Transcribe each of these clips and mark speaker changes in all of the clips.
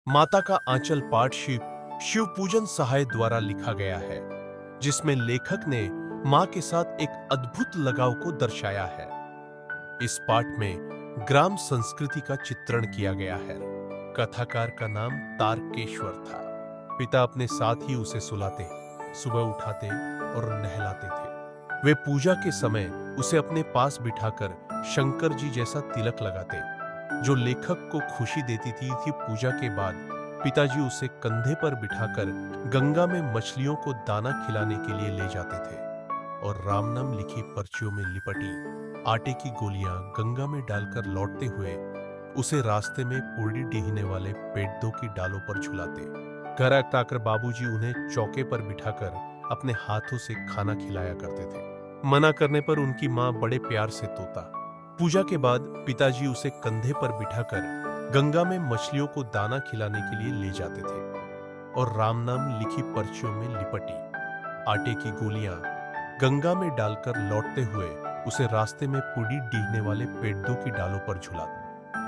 Speaker 1: माता का आंचल पाठ शिव पूजन सहाय द्वारा लिखा गया है, जिसमें लेखक ने मां के साथ एक अद्भुत लगाव को दर्शाया है। इस पाठ में ग्राम संस्कृति का चित्रण किया गया है। कथाकार का नाम तारकेश्वर था। पिता अपने साथ ही उसे सुलाते, सुबह उठाते और नहलाते थे। वे पूजा के समय उसे अपने पास बिठाकर शंकर जी जैसा तिलक लगाते, जो लेखक को खुशी देती थी। पूजा के बाद पिताजी उसे कंधे पर बिठाकर गंगा में मछलियों को दाना खिलाने के लिए ले जाते थे और राम नाम लिखी पर्चियों में लिपटी आटे की गोलियां गंगा में डालकर लौटते हुए उसे रास्ते में पूरी डिहने वाले पेड़ों की डालों पर झुलाते। घर आकर बाबूजी उन्हें चौके पर बिठाकर अपने हाथों से खाना खिलाया करते थे। मना करने पर उनकी मां बड़े प्यार से तोता। पूजा के बाद पिताजी उसे कंधे पर बिठाकर गंगा में मछलियों को दाना खिलाने के लिए ले जाते थे और राम नाम लिखी पर्चियों में लिपटी आटे की गोलियां गंगा में डालकर लौटते हुए उसे रास्ते में पूरी डीहने वाले पेड़ों की डालों पर झुलाते।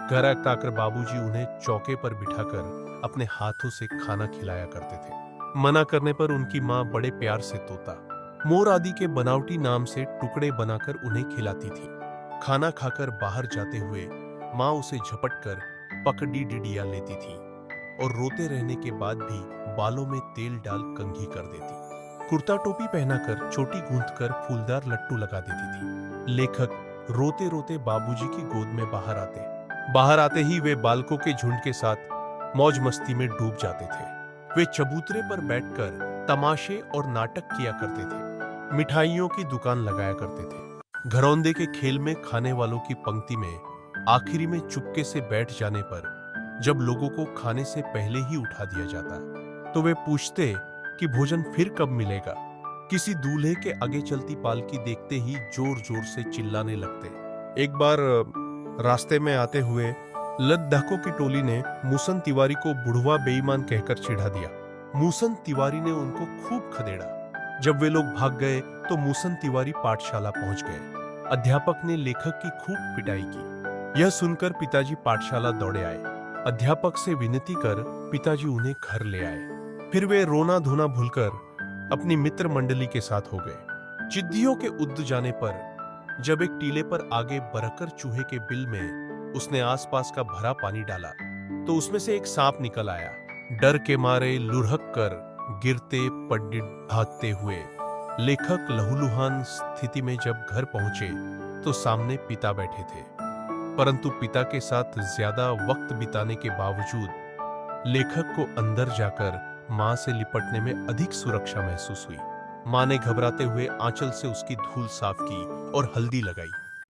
Speaker 1: घर आकर बाबूजी उन्हें चौके पर बिठाकर अपने हाथों से खाना खिलाया करते थे। मना करने पर उनकी मां बड़े प्यार से तोता, मोर आदि के बनावटी नाम से टुकड़े बनाकर उन्हें खिलाती थी। खाना खाकर बाहर जाते हुए मां उसे झपटकर पकड़ी डिडिया लेती थी और रोते रहने के बाद भी बालों में तेल डाल कंघी कर देती। कुर्ता टोपी पहनाकर चोटी गूंथकर फूलदार लट्टू लगा देती थी। लेखक रोते रोते बाबूजी की गोद में बाहर आते ही वे बालकों के झुंड के साथ मौज मस्ती में डूब जाते थे। वे चबूतरे पर बैठकर तमाशे और नाटक किया करते थे, मिठाइयों की दुकान लगाया करते थे। घरौंदे के खेल में खाने वालों की पंक्ति में आखिरी में चुपके से बैठ जाने पर जब लोगों को खाने से पहले ही उठा दिया जाता तो वे पूछते कि भोजन फिर कब मिलेगा। किसी दूल्हे के आगे चलती पालकी देखते ही जोर जोर से चिल्लाने लगते। एक बार रास्ते में आते हुए लद्दाखों की टोली ने मूसन तिवारी को बुढ़वा बेईमान कहकर चिढ़ा दिया। मूसन तिवारी ने उनको खूब खदेड़ा। जब वे लोग भाग गए तो मूसन तिवारी पाठशाला पहुंच गए। अध्यापक ने लेखक की खूब पिटाई की। यह सुनकर पिताजी पाठशाला दौड़े आए। अध्यापक से विनती कर पिताजी उन्हें घर ले आए। फिर वे रोना धोना भूलकर अपनी मित्र मंडली के साथ हो गए। चिद्दियों के उद्द जाने पर जब एक टीले पर आगे बरकर चूहे के बिल में उसने आसपास का भरा पानी डाला तो उसमें से एक सांप निकल आया। डर के मारे लुढ़क कर गिरते पड्डी भागते हुए लेखक लहूलुहान स्थिति में जब घर पहुंचे तो सामने पिता बैठे थे, परंतु पिता के साथ ज्यादा वक्त बिताने के बावजूद लेखक को अंदर जाकर मां से लिपटने में अधिक सुरक्षा महसूस हुई। मां ने घबराते हुए आंचल से उसकी धूल साफ की और हल्दी लगाई।